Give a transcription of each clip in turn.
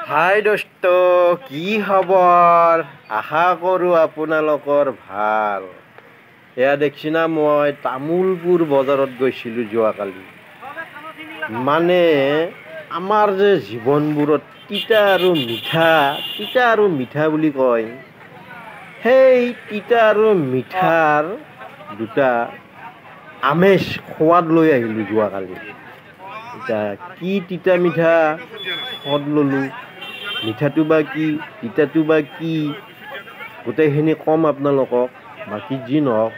হাই দোস্ত, কি খবৰ? আশা কৰোঁ আপোনালোকৰ ভাল। এয়া দেখছি না, মই তামোলপুৰ বজাৰত গৈছিলোঁ যোৱাকালি। মানে আমাৰ যে জীৱনবোৰত তিতা আৰু মিঠা বুলি কয়, সেই তিতা আৰু মিঠাৰ দুটা আমেজ সোৱাদ লৈ আহিলোঁ যোৱাকালি। এতিয়া কি তিতা মিঠা সোৱাদ ল'লোঁ, মিঠাটো বা কি, তিতাটো বা কি, গোটেইখিনি ক'ম আপোনালোকক। বাকী যি নহওক,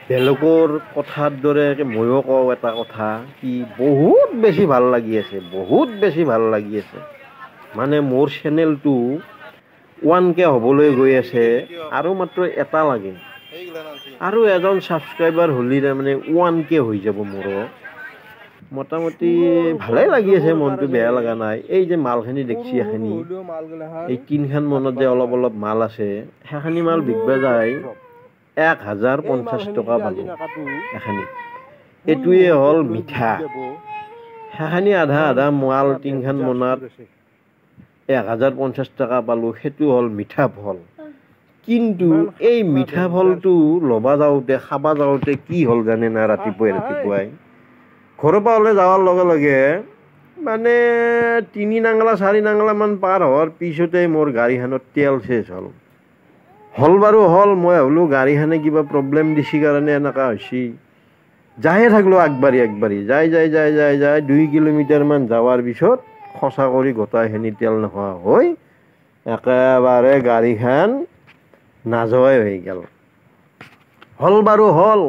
বেলেগৰ কথাৰ দৰে ময়ো কওঁ এটা কথা, কি বহুত বেছি ভাল লাগি আছে। মানে মোৰ চেনেলটো 1K হ'বলৈ গৈ আছে, আৰু মাত্ৰ এটা লাগে, আৰু এজন ছাবস্ক্ৰাইবাৰ হ'লে তাৰমানে 1K হৈ যাব মোৰো। মোটামুটি ভালেই লাগি আছে, মনটো বেয়া লগা নাই। এই যে মালখিনি দেখছি, এখিনি এই 3খান মনত যে অলপ অলপ মাল আছে, সেইখিনি মাল বিকবা যায় 1050 টকা পালোঁ এখানি। এইটোৱে হ'ল মিঠা। সেইখিনি আধা মাল 3খান মনাত 1050 টকা পালোঁ, সেইটো হ'ল মিঠা ফল। কিন্তু এই মিঠা ফলটো ল'বা যাওঁতে, খাবা যাওঁতে কি হ'ল জানে না, ৰাতিপুৱাই ঘৰৰ পৰা ওলাই যাৱাৰ লগে লগে মানে 3 নাংলা 4 নাংলামান পাৰ হোৱাৰ পিছতে মোৰ গাড়ীখনত তেল শেষ হ'ল বাৰু মই ভাবিলোঁ গাড়ীখনে কিবা প্ৰব্লেম দিছি কাৰণে এনেকুৱা হৈছে। যায়ে থাকলোঁ আগবাঢ়ি যাই 2 কিলোমিটাৰমান যাৱাৰ পিছত সঁচা কৰি গোটাইখিনি তেল নোহোৱা হৈ একেবাৰে গাড়ীখন নাযোৱাই হৈ গ'ল। হ'ল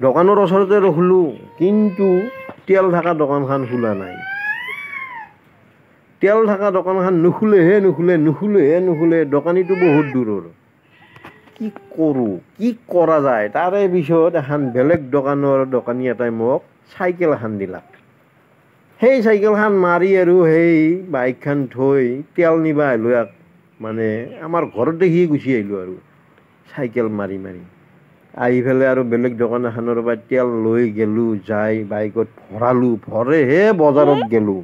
দোকানৰ ওচৰতে ৰখলোঁ, কিন্তু তেল থকা দোকানখন খোলা নাই। তেল থকা দোকানখন নুখুলে, দোকানীটো বহুত দূৰৰ। কি কৰোঁ, কি কৰা যায়? তাৰে পিছত এখন বেলেগ দোকানী এটাই মোক চাইকেল এখন দিলাক। সেই চাইকেলখন মাৰি আৰু সেই বাইকখন থৈ তেল নিবা আহিলোঁ, মানে আমাৰ ঘৰতে সি গুচি আহিলোঁ আৰু চাইকেল মাৰি আহি পেলাই আৰু বেলেগ দোকান এখনৰ পৰা তেল লৈ গেলোঁ, যাই বাইকত ভৰেহে বজাৰত গেলোঁ।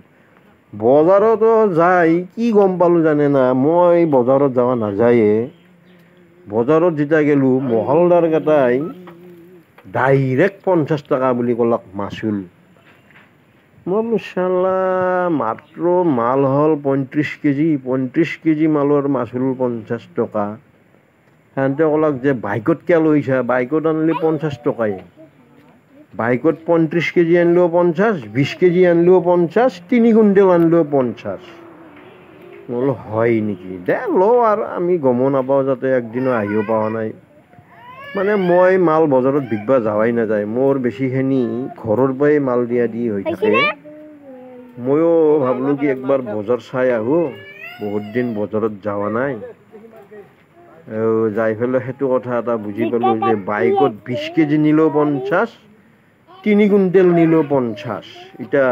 বজাৰতো যাই কি গম পালোঁ জানে না, মই বজাৰত যাৱা নাযায়ে। বজাৰত যেতিয়া গেলোঁ, মহলদাৰ কেইটাই ডাইৰেক্ট 50 টকা বুলি ক'লাক মাচুল। মই বোলো চালা, মাত্ৰ মাল হ'ল 35 কেজি মালৰ মাচুল 50 টকা। সিহঁতে ক'লাক যে বাইকত কিয় লৈছা, বাইকত আনিলে 50 টকাই। বাইকত 35 কেজি আনিলেও 50, 20 কেজি আনিলেও 50, 3 কুইণ্টেল আনিলেও 50। মই বোলো হয় নেকি, দে লওঁ আৰু আমি গমো নাপাওঁ, যাতে একদিনো আহিও পোৱা নাই। মানে মই মাল বজাৰত বিকবা যাৱাই নাযায়, মোৰ বেছিখিনি ঘৰৰ পৰাই মাল দিয়া হৈ থাকে। ময়ো ভাবিলোঁ কি একবাৰ বজাৰ চাই আহোঁ, বহুত দিন বজাৰত যোৱা নাই। যাই পেলাই সেইটো কথা এটা বুজি পালোঁ যে বাইকত 20 কেজি নিলেও 50, 3 কুইণ্টেল নিলেও 50। এতিয়া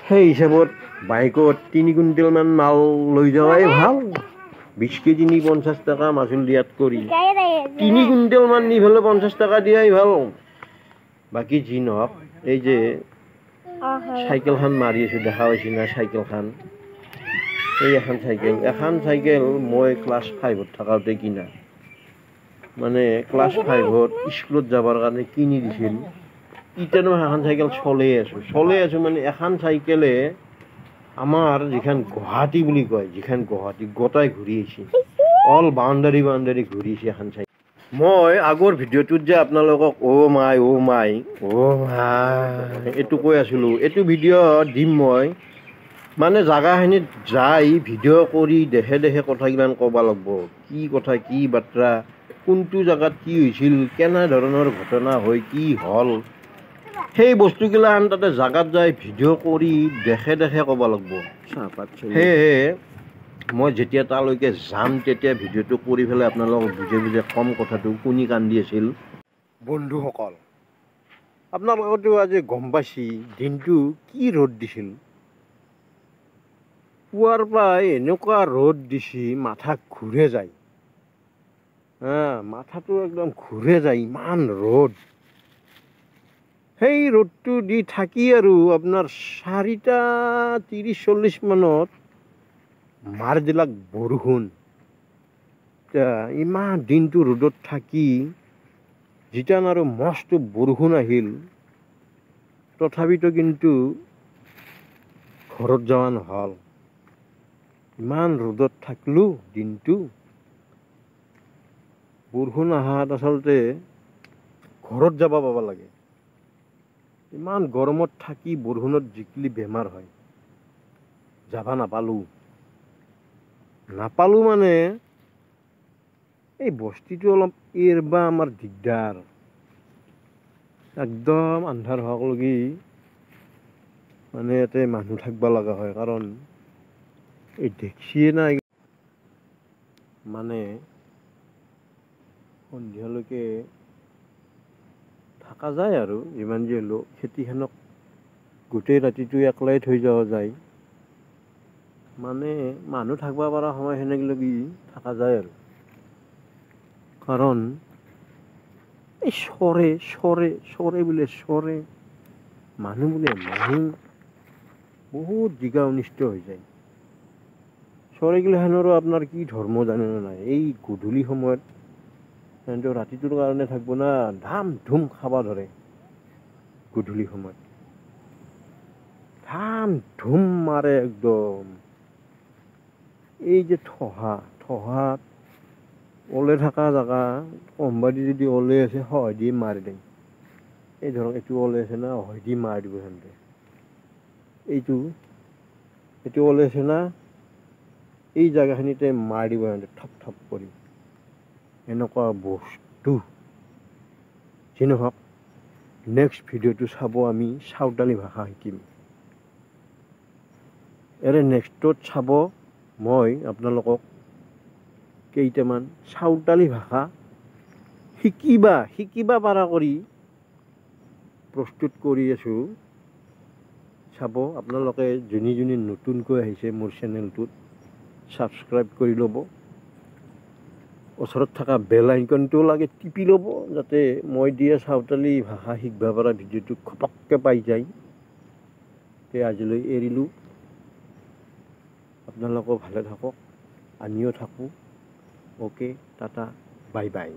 সেই হিচাপত বাইকত 3 কুইণ্টেলমান মাল লৈ যোৱাই ভাল। 20 কেজি নি 50 টকা মাচুল দিয়াত কৰি 3 কুইণ্টেলমান নি পেলাই 50 টকা দিয়াই ভাল। বাকী যি নহওক, এই যে চাইকেলখন মাৰি আছোঁ, দেখা পাইছি না চাইকেলখন, এই এখন চাইকেল মই ক্লাছ 5ত থাকোঁতে কিনা। মানে ক্লাছ 5ত স্কুলত যাবৰ কাৰণে কিনি দিছিল। ইতিয়ানো এখন চাইকেল চলাই আছোঁ মানে এখন চাইকেলে আমাৰ যিখন গুৱাহাটী বুলি কয়, গুৱাহাটী গোটাই ঘূৰি আহিছে, অল বাউণ্ডাৰী ঘূৰিছে এখন চাইকেল। মই আগৰ ভিডিঅ'টোত যে আপোনালোকক অ' মাই এইটো কৈ আছিলোঁ, এইটো ভিডিঅ' দিম মই। মানে জাগাখিনিত যাই ভিডিঅ' কৰি দেখে কথাগিলান ক'ব লাগিব, কি কথা, কি বাৰ্তা, কোনটো জাগাত কি হৈছিল, কেনে ধৰণৰ ঘটনা হৈ কি হ'ল, সেই বস্তুগিলান তাতে জাগাত যাই ভিডিঅ' কৰি দেখে ক'ব লাগিব। সেয়েহে মই যেতিয়া তালৈকে যাম, তেতিয়া ভিডিঅ'টো কৰি পেলাই আপোনালোকক বুজে কম কথাটো, কোনি কান্দি আছিল। বন্ধুসকল, আপোনালোকেতো আজি গম পাইছি দিনটো কি ৰ'দ দিছিল। পুৱাৰ পৰাই এনেকুৱা ৰ'দ দিছি, মাথা ঘূৰে যায়। মাথাটো একদম ঘূৰে যায়, ইমান ৰ'দ। সেই ৰ'দটো দি থাকি আৰু আপোনাৰ 4:30-40 মানত মাৰ দিলাক বৰষুণ। ইমান দিনটো ৰ'দত থাকি যেতিয়া আৰু মস্ত বৰষুণ আহিল, তথাপিতো কিন্তু ঘৰত যোৱা নহ'ল। ইমান ৰ'দত থাকিলোঁ দিনটো। বৰষুণ অহাত আচলতে ঘৰত যাব পাব লাগে। ইমান গৰমত থাকি বৰষুণত জিকিলি বেমাৰ হয়। যাব নাপালোঁ মানে এই বস্তিটো অলপ এৰবা আমাৰ দিগদাৰ। একদম আন্ধাৰ হোৱাকলৈকে মানে ইয়াতে মানুহ থাকিব লগা হয়, কাৰণ এই দেখিয়ে নাই মানে সন্ধিয়ালৈকে থকা যায় আৰু যিমান যি হ'লেও খেতিখনক গোটেই ৰাতিটো একলাই থৈ যোৱা যায়। মানে মানুহ থাকিব পৰা সময়খিনিকলৈকে থকা যায় আৰু, কাৰণ এই চৰে মানুহ বোলে মানুহ বহুত জিগা অনিষ্ট হৈ যায়। চৰাইগিলাখনৰো আপোনাৰ কি ধৰ্ম জানেনে নাই? এই গধূলি সময়ত কিন্তু ৰাতিটোৰ কাৰণে থাকিব না, ধাম ধুম খাব ধৰে। গধূলি সময়ত ধাম ধুম মাৰে একদম। এই যে থহাত ওলে থকা জেগা কোনোবাদি যদি ওলে আছে সহায় দি মাৰি দিম। এই ধৰক এইটো ওলে আছে না, সহায় দি মাৰি দিব সিহঁতে। এইটো ওলে আছে না, এই জেগাখিনিতে মাৰি দিব সিহঁতে থপ কৰি। এনেকুৱা বস্তু যি নহওক, নেক্সট ভিডিঅ'টো চাব আমি চাওতালী ভাষা শিকিম। নেক্সটত চাব মই আপোনালোকক কেইটামান চাওতালী ভাষা শিকিবা পাৰা কৰি প্ৰস্তুত কৰি আছোঁ। চাব আপোনালোকে যোনে নতুনকৈ আহিছে মোৰ চেনেলটোত ছাবস্ক্ৰাইব কৰি ল'ব। ওচৰত থকা বেল আইকনটো লাগে টিপি ল'ব, যাতে মই দিয়া চাওতালী ভাষা শিকিব পৰা ভিডিঅ'টো ঘপককৈ পাই যায়। আজিলৈ এৰিলোঁ। আপোনালোকেও ভালে থাকক, আমিও থাকোঁ। Okay, Tata, bye bye.